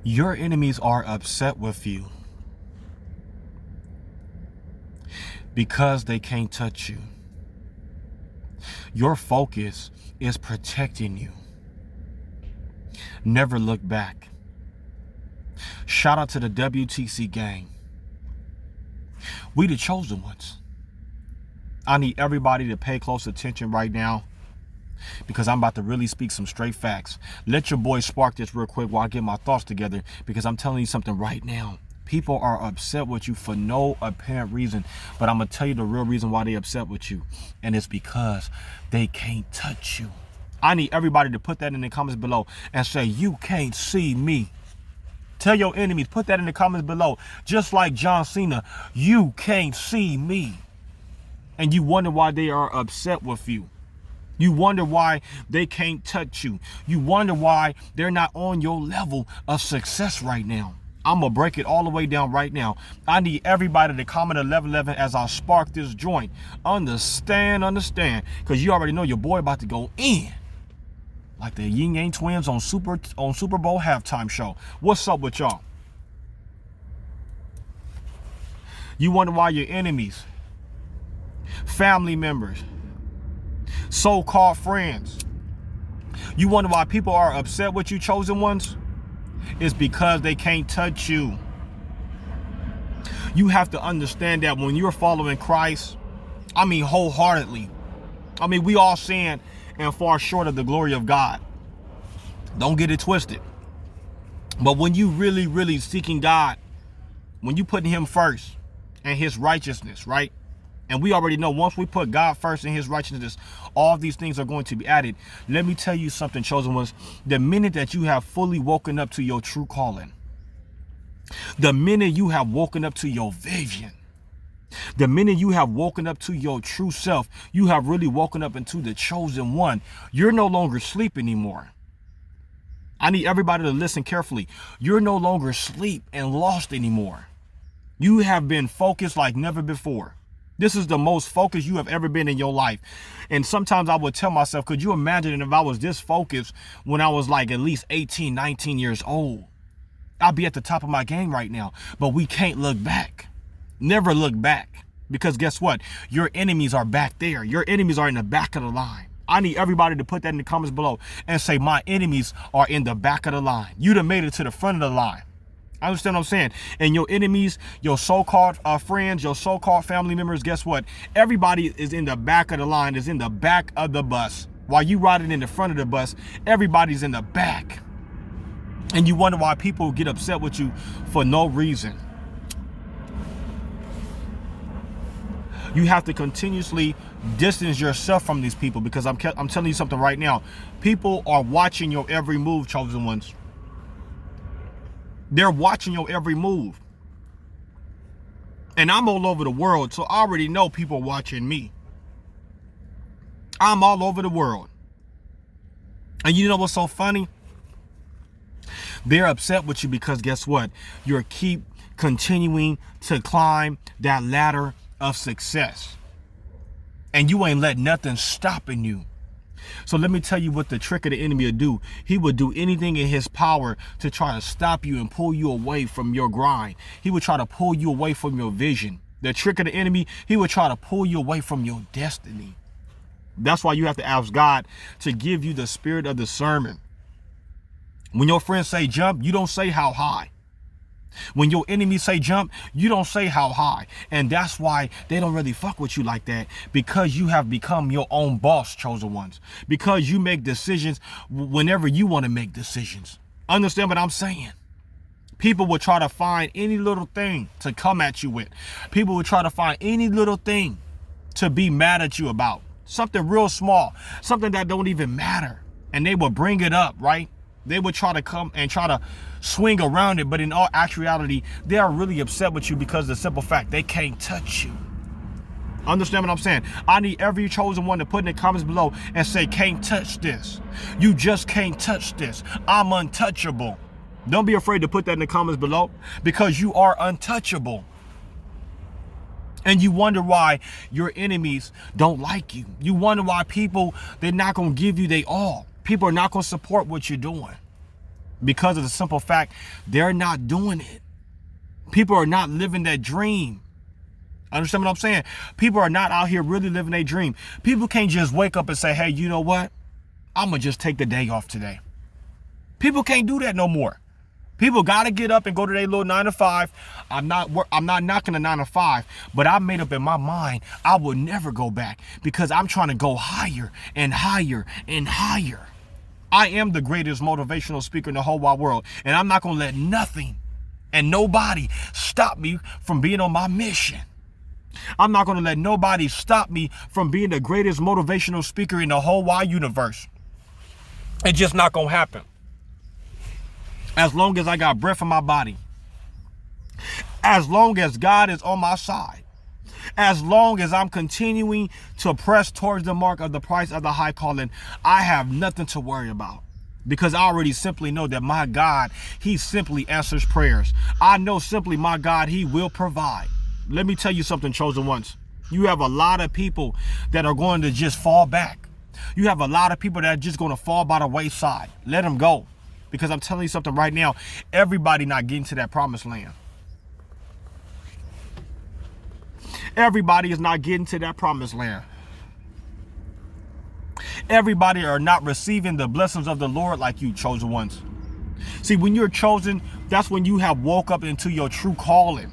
Your enemies are upset with you because they can't touch you. Your focus is protecting you. Never look back. Shout out to the W.T.C Gang. We the chosen ones. I need everybody to pay close attention right now, because I'm about to really speak some straight facts. Let your boy spark this real quick while I get my thoughts together, because I'm telling you something right now. People are upset with you for no apparent reason, but I'm going to tell you the real reason why they upset with you, and it's because they can't touch you. I need everybody to put that in the comments below and say, you can't see me. Tell your enemies, put that in the comments below. Just like John Cena, you can't see me. And you wonder why they are upset with you. You wonder why they can't touch you. You wonder why they're not on your level of success right now. I'm going to break it all the way down right now. I need everybody to comment 1111 as I spark this joint. Understand, because you already know your boy about to go in. Like the Yin Yang Twins on Super Bowl halftime show. What's up with y'all? You wonder why your enemies, family members, so-called friends, you wonder why people are upset with you, chosen ones? It's because they can't touch you. You have to understand that when you're following Christ, I mean wholeheartedly, I mean we all sin and fall short of the glory of God. Don't get it twisted. But when you really seeking God, when you putting him first and his righteousness, right? And we already know once we put God first and his righteousness, all these things are going to be added. Let me tell you something, chosen ones. The minute that you have fully woken up to your true calling, the minute you have woken up to your vision, the minute you have woken up to your true self, you have really woken up into the chosen one. You're no longer asleep anymore. I need everybody to listen carefully. You're no longer asleep and lost anymore. You have been focused like never before. This is the most focused you have ever been in your life. And sometimes I would tell myself, could you imagine if I was this focused when I was like at least 18, 19 years old? I'd be at the top of my game right now. But we can't look back. Never look back. Because guess what? Your enemies are back there. Your enemies are in the back of the line. I need everybody to put that in the comments below and say, my enemies are in the back of the line. You done made it to the front of the line. I understand what I'm saying? And your enemies, your so-called friends, your so-called family members, guess what? Everybody is in the back of the line, is in the back of the bus. While you riding in the front of the bus, everybody's in the back. And you wonder why people get upset with you for no reason. You have to continuously distance yourself from these people, because I'm telling you something right now. People are watching your every move, chosen ones. They're watching your every move. And I'm all over the world, so I already know people are watching me. I'm all over the world. And you know what's so funny? They're upset with you because guess what? You're keep continuing to climb that ladder of success. And you ain't let nothing stopping you. So let me tell you what the trick of the enemy will do. He will do anything in his power to try to stop you and pull you away from your grind. He will try to pull you away from your vision. The trick of the enemy, he will try to pull you away from your destiny. That's why you have to ask God to give you the spirit of discernment. When your friends say jump, you don't say how high. When your enemies say jump, you don't say how high. And that's why they don't really fuck with you like that, because you have become your own boss, chosen ones. Because you make decisions whenever you want to make decisions. Understand what I'm saying? People will try to find any little thing to come at you with. People will try to find any little thing to be mad at you about. Something real small, something that don't even matter. And they will bring it up, right? They would try to come and try to swing around it. But in all actuality, they are really upset with you because of the simple fact they can't touch you. Understand what I'm saying? I need every chosen one to put in the comments below and say, can't touch this. You just can't touch this. I'm untouchable. Don't be afraid to put that in the comments below, because you are untouchable. And you wonder why your enemies don't like you. You wonder why people, they're not going to give you their all. People are not going to support what you're doing. because of the simple fact they're not doing it. People are not living that dream. Understand what I'm saying? People are not out here really living a dream. People can't just wake up and say, hey, you know what? I'm going to just take the day off today. People can't do that no more. People got to get up and go to their little 9 to 5. I'm not knocking the 9 to 5, but I made up in my mind I will never go back because I'm trying to go higher and higher and higher. I am the greatest motivational speaker in the whole wide world, and I'm not going to let nothing and nobody stop me from being on my mission. I'm not going to let nobody stop me from being the greatest motivational speaker in the whole wide universe. It's just not going to happen. As long as I got breath in my body, as long as God is on my side, as long as I'm continuing to press towards the mark of the price of the high calling, I have nothing to worry about. Because I already simply know that my God, he simply answers prayers. I know simply my God, he will provide. Let me tell you something, chosen ones. You have a lot of people that are going to just fall back. You have a lot of people that are just going to fall by the wayside. Let them go. Because I'm telling you something right now, everybody not getting to that promised land. Everybody is not getting to that promised land. Everybody are not receiving the blessings of the Lord like you, chosen ones. See, when you're chosen, that's when you have woke up into your true calling.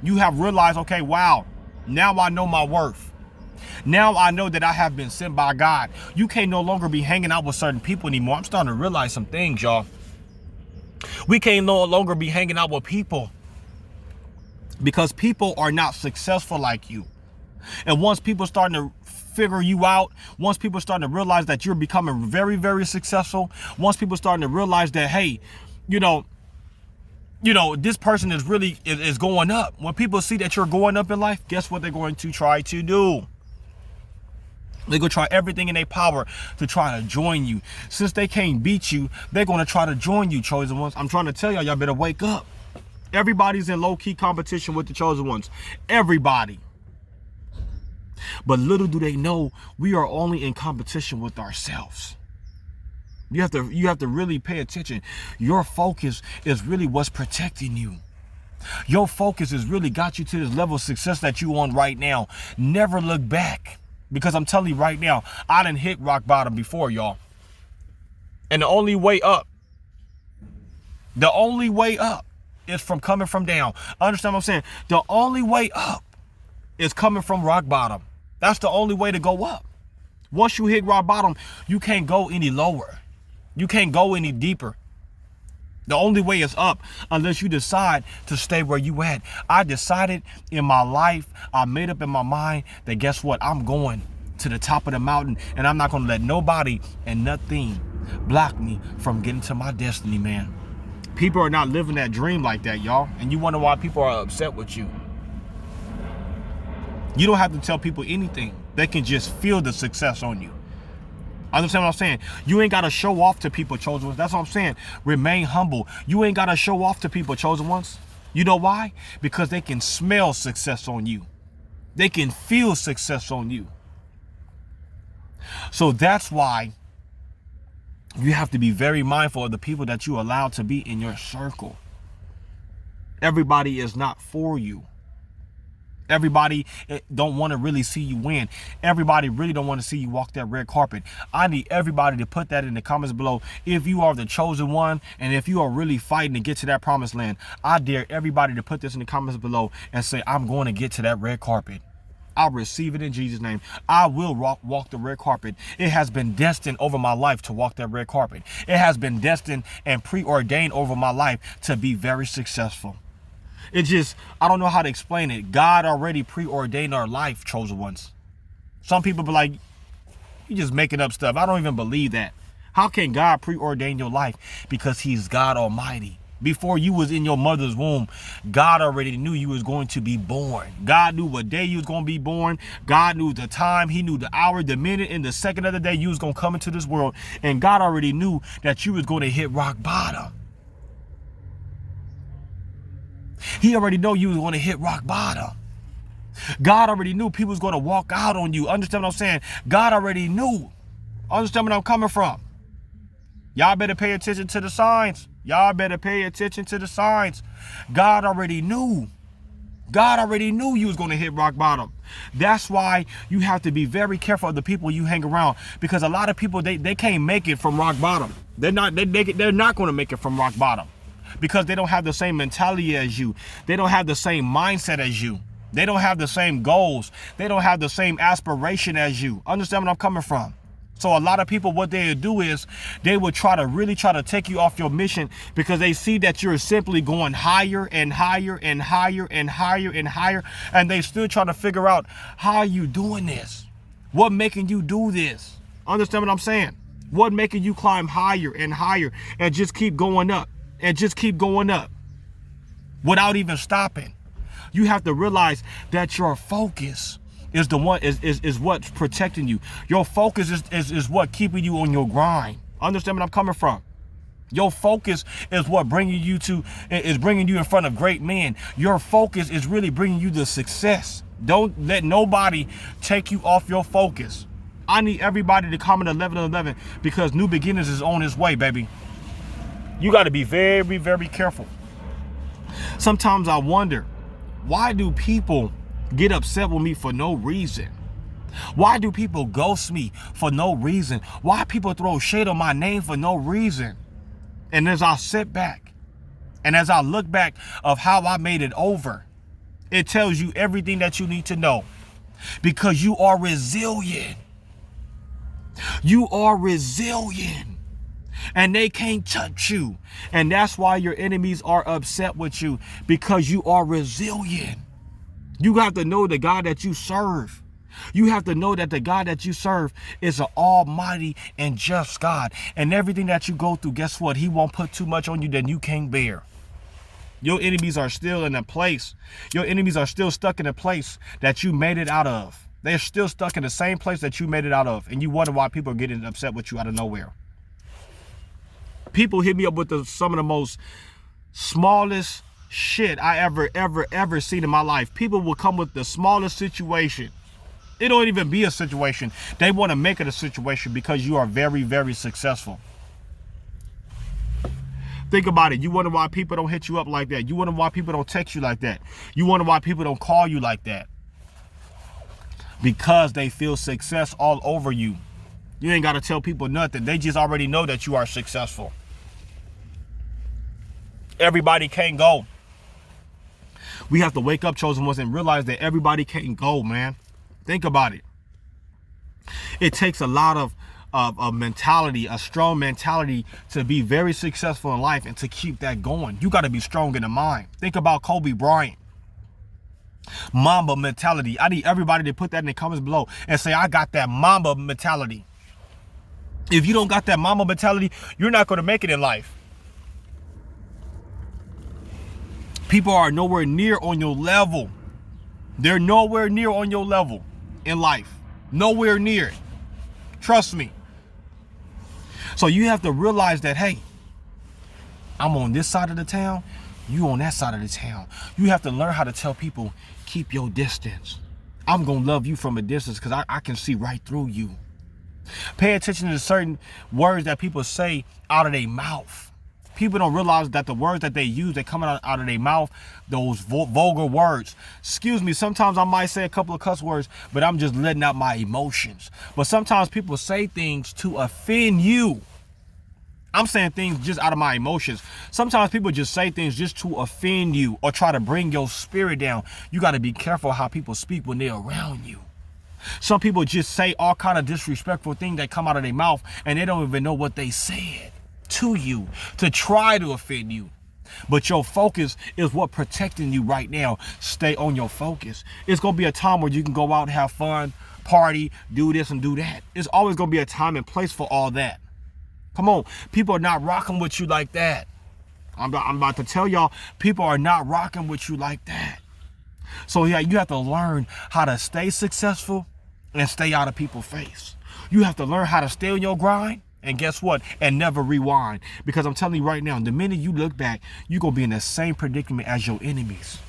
You have realized, okay, wow, now I know my worth. Now I know that I have been sent by God. You can't no longer be hanging out with certain people anymore. I'm starting to realize some things, y'all. We can't no longer be hanging out with people because people are not successful like you. And once people starting to figure you out, once people starting to realize that you're becoming very, very successful, once people starting to realize that, hey, you know, this person is really is going up. When people see that you're going up in life, guess what they're going to try to do? They're going to try everything in their power to try to join you. Since they can't beat you, they're going to try to join you, chosen ones. I'm trying to tell y'all better wake up. Everybody's in low-key competition with the chosen ones. Everybody. But little do they know, we are only in competition with ourselves. You have to really pay attention. Your focus is really what's protecting you. Your focus has really got you to this level of success that you on right now. Never look back. Because I'm telling you right now, I done hit rock bottom before, y'all. And the only way up is from coming from down. Understand what I'm saying? The only way up is coming from rock bottom. That's the only way to go up. Once you hit rock bottom, you can't go any lower. You can't go any deeper. The only way is up unless you decide to stay where you at. I decided in my life, I made up in my mind that guess what? I'm going to the top of the mountain and I'm not going to let nobody and nothing block me from getting to my destiny, man. People are not living that dream like that, y'all. And you wonder why people are upset with you. You don't have to tell people anything. They can just feel the success on you. Understand what I'm saying? You ain't got to show off to people, chosen ones. That's what I'm saying. Remain humble. You ain't got to show off to people, chosen ones. You know why? Because they can smell success on you. They can feel success on you. So that's why you have to be very mindful of the people that you allow to be in your circle. Everybody is not for you. Everybody don't want to really see you win. Everybody really don't want to see you walk that red carpet. I need everybody to put that in the comments below. If you are the chosen one and if you are really fighting to get to that promised land, I dare everybody to put this in the comments below and say, I'm going to get to that red carpet. I'll receive it in Jesus' name. I will walk the red carpet. It has been destined over my life to walk that red carpet. It has been destined and preordained over my life to be very successful. It just, I don't know how to explain it. God already preordained our life, chosen ones. Some people be like, you just making up stuff. I don't even believe that. How can God preordain your life? Because he's God Almighty. Before you was in your mother's womb, God already knew you was going to be born. God knew what day you was going to be born. God knew the time. He knew the hour, the minute, and the second of the day you was going to come into this world. And God already knew that you was going to hit rock bottom. He already knew you was going to hit rock bottom. God already knew people was going to walk out on you. Understand what I'm saying? God already knew. Understand where I'm coming from? Y'all better pay attention to the signs. Y'all better pay attention to the signs. God already knew. God already knew you was going to hit rock bottom. That's why you have to be very careful of the people you hang around, because a lot of people, they can't make it from rock bottom. They're not going to make it from rock bottom because they don't have the same mentality as you. They don't have the same mindset as you. They don't have the same goals. They don't have the same aspiration as you. Understand what I'm coming from? So a lot of people, what they do is they will really try to take you off your mission because they see that you're simply going higher and higher and higher and higher and higher. And they still trying to figure out, how are you doing this? What making you do this? Understand what I'm saying? What making you climb higher and higher and just keep going up and just keep going up without even stopping? You have to realize that your focus is the one is what's protecting you. Your focus is what keeping you on your grind. Understand what I'm coming from? Your focus is what bringing you in front of great men. Your focus is really bringing you the success. Don't let nobody take you off your focus. I need everybody to comment 11-11 because new beginnings is on its way, baby. You got to be very, very careful. Sometimes I wonder, why do people get upset with me for no reason? Why do people ghost me for no reason? Why people throw shade on my name for no reason? And as I sit back and as I look back of how I made it over, it tells you everything that you need to know, because you are resilient. You are resilient. And they can't touch you. And that's why your enemies are upset with you, because you are resilient. You have to know the God that you serve. You have to know that the God that you serve is an almighty and just God. And everything that you go through, guess what? He won't put too much on you that you can't bear. Your enemies are still in a place. Your enemies are still stuck in a place that you made it out of. They're still stuck in the same place that you made it out of. And you wonder why people are getting upset with you out of nowhere. People hit me up with some of the most smallest shit I ever seen in my life. People will come with the smallest situation. It don't even be a situation. They want to make it a situation because you are very, very successful. Think about it. You wonder why people don't hit you up like that. You wonder why people don't text you like that. You wonder why people don't call you like that. Because they feel success all over you. You ain't got to tell people nothing. They just already know that you are successful. Everybody can't go. We have to wake up, chosen ones, and realize that everybody can't go, man. Think about it. It takes a lot of mentality, a strong mentality, to be very successful in life and to keep that going. You got to be strong in the mind. Think about Kobe Bryant. Mamba mentality. I need everybody to put that in the comments below and say, I got that Mamba mentality. If you don't got that Mamba mentality, you're not going to make it in life. People are nowhere near on your level. They're nowhere near on your level in life. Nowhere near it. Trust me. So you have to realize that, hey, I'm on this side of the town. You on that side of the town. You have to learn how to tell people, keep your distance. I'm going to love you from a distance because I can see right through you. Pay attention to certain words that people say out of their mouth. People don't realize that the words that they use, they come out of their mouth, those vulgar words. Excuse me, sometimes I might say a couple of cuss words, but I'm just letting out my emotions. But sometimes people say things to offend you. I'm saying things just out of my emotions. Sometimes people just say things just to offend you or try to bring your spirit down. You got to be careful how people speak when they're around you. Some people just say all kind of disrespectful things that come out of their mouth and they don't even know what they said to you to try to offend you. But your focus is what protecting you right now. Stay on your focus. It's going to be a time where you can go out and have fun, party, do this and do that. It's always going to be a time and place for all that. Come on. People are not rocking with you like that. I'm about to tell y'all, people are not rocking with you like that. So yeah, you have to learn how to stay successful and stay out of people's face. You have to learn how to stay on your grind. And guess what? And never rewind. Because I'm telling you right now, the minute you look back, you're going to be in the same predicament as your enemies.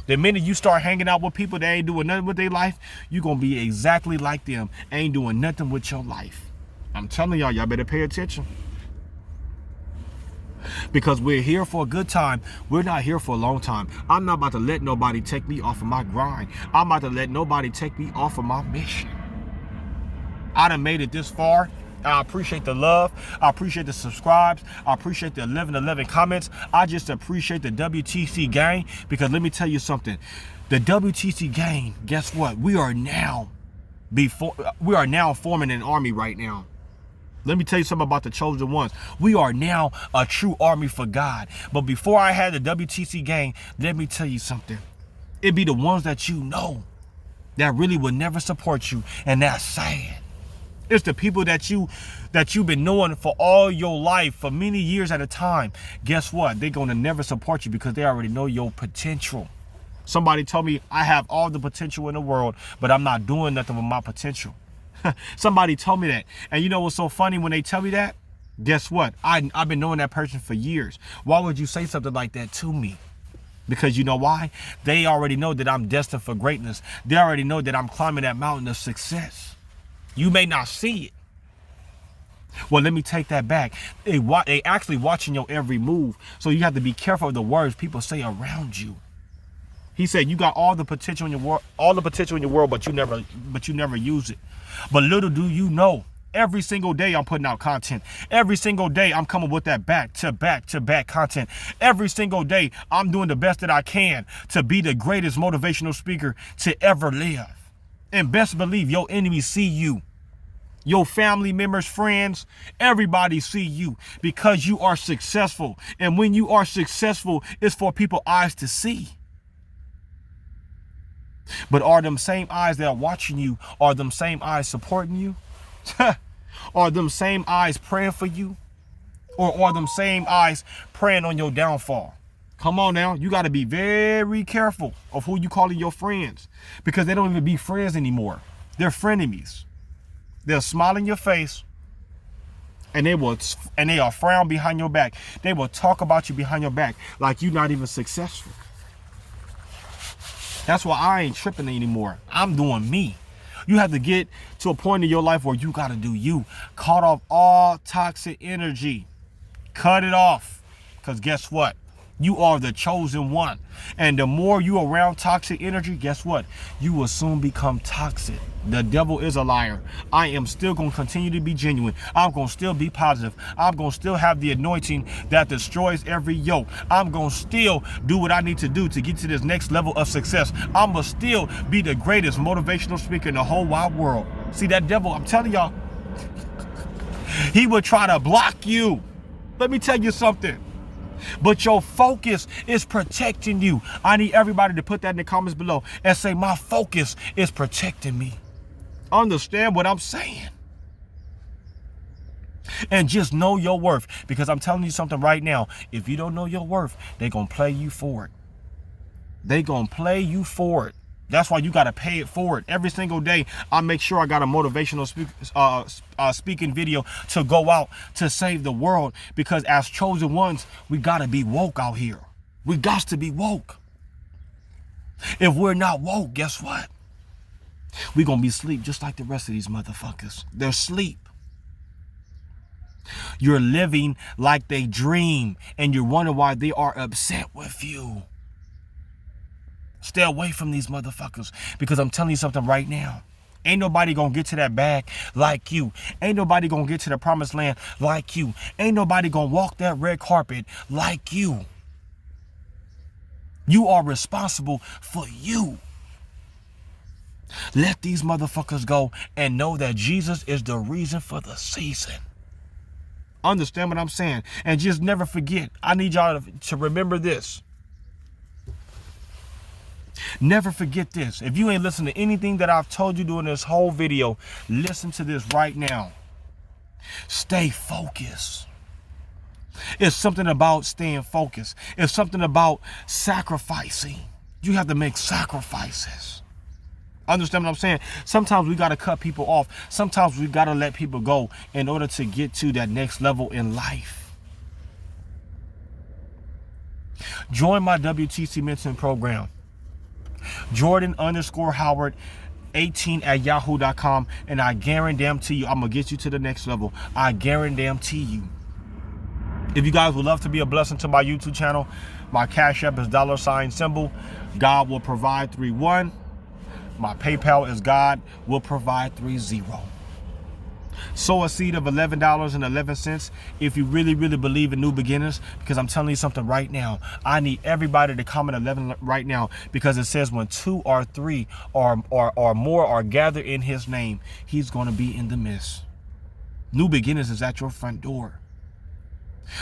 The minute you start hanging out with people that ain't doing nothing with their life, you're going to be exactly like them. Ain't doing nothing with your life. I'm telling y'all, y'all better pay attention. Because we're here for a good time. We're not here for a long time. I'm not about to let nobody take me off of my grind. I'm about to let nobody take me off of my mission. I done made it this far. I appreciate the love. I appreciate the subscribes. I appreciate the 1111 comments. I just appreciate the W.T.C Gang, because let me tell you something. The W.T.C Gang, guess what? We are now forming an army right now. Let me tell you something about the chosen ones. We are now a true army for God. But before I had the W.T.C Gang, let me tell you something. It'd be the ones that you know that really would never support you, and that's sad. It's the people that you've been knowing for all your life, for many years at a time. Guess what? They're going to never support you because they already know your potential. Somebody told me I have all the potential in the world, but I'm not doing nothing with my potential. Somebody told me that. And you know what's so funny when they tell me that? Guess what? I've been knowing that person for years. Why would you say something like that to me? Because you know why? They already know that I'm destined for greatness. They already know that I'm climbing that mountain of success. You may not see it. Well, let me take that back. They actually watching your every move. So you have to be careful of the words people say around you. He said you got all the potential in your world, but you never use it. But little do you know, every single day I'm putting out content. Every single day I'm coming with that back-to-back content. Every single day I'm doing the best that I can to be the greatest motivational speaker to ever live. And best believe your enemies see you. Your family members, friends, everybody see you because you are successful. And when you are successful, it's for people's eyes to see. But are them same eyes that are watching you, are them same eyes supporting you? Are them same eyes praying for you? Or are them same eyes praying on your downfall? Come on now, you got to be very careful of who you calling your friends, because they don't even be friends anymore. They're frenemies. They'll smile in your face, and they will frown behind your back. They will talk about you behind your back like you're not even successful. That's why I ain't tripping anymore. I'm doing me. You have to get to a point in your life where you got to do you. Cut off all toxic energy. Cut it off. Because guess what? You are the chosen one. And the more you around toxic energy, guess what? You will soon become toxic. The devil is a liar. I am still going to continue to be genuine. I'm going to still be positive. I'm going to still have the anointing that destroys every yoke. I'm going to still do what I need to do to get to this next level of success. I'm going to still be the greatest motivational speaker in the whole wide world. See, that devil, I'm telling y'all, he would try to block you. Let me tell you something. But your focus is protecting you. I need everybody to put that in the comments below and say, my focus is protecting me. Understand what I'm saying? And just know your worth. Because I'm telling you something right now. If you don't know your worth, they're going to play you for it. They're going to play you for it. That's why you got to pay it forward. Every single day, I make sure I got a motivational speaking video to go out to save the world. Because as chosen ones, we got to be woke out here. We got to be woke. If we're not woke, guess what? We're going to be asleep just like the rest of these motherfuckers. They're asleep. You're living like they dream, and you're wondering why they are upset with you. Stay away from these motherfuckers, because I'm telling you something right now. Ain't nobody gonna get to that bag like you. Ain't nobody gonna get to the promised land like you. Ain't nobody gonna walk that red carpet like you. You are responsible for you. Let these motherfuckers go and know that Jesus is the reason for the season. Understand what I'm saying? And just never forget. I need y'all to remember this. Never forget this. If you ain't listened to anything that I've told you during this whole video, listen to this right now. Stay focused. It's something about staying focused. It's something about sacrificing. You have to make sacrifices. Understand what I'm saying? Sometimes we got to cut people off. Sometimes we got to let people go in order to get to that next level in life. Join my WTC mentoring program. Jordan_Howard 18@yahoo.com, and I guarantee you, I'm going to get you to the next level. I guarantee you. If you guys would love to be a blessing to my YouTube channel, my Cash App is $, God will provide 31. My PayPal is God will provide 30. Sow a seed of $11.11 if you really, really believe in new beginnings, because I'm telling you something right now. I need everybody to comment 11 right now, because it says when 2 or 3 or more are gathered in his name, he's going to be in the midst. New beginnings is at your front door.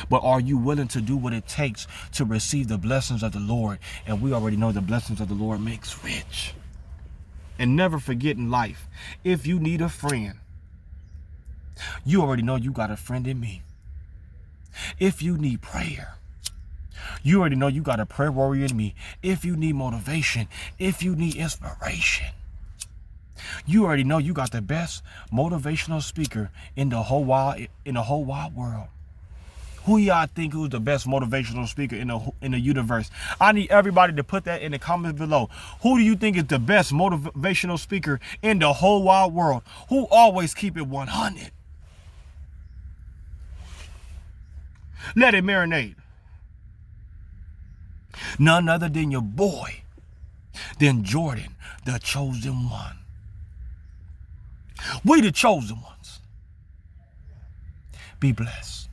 But are you willing to do what it takes to receive the blessings of the Lord? And we already know the blessings of the Lord makes rich. And never forget in life, if you need a friend, you already know you got a friend in me. If you need prayer, you already know you got a prayer warrior in me. If you need motivation, if you need inspiration, you already know you got the best motivational speaker in the whole wide world. Who y'all think who's the best motivational speaker in the universe? I need everybody to put that in the comments below. Who do you think is the best motivational speaker in the whole wide world? Who always keep it 100? Let it marinate. None other than your boy, than Jordan, the chosen one. We the chosen ones. Be blessed.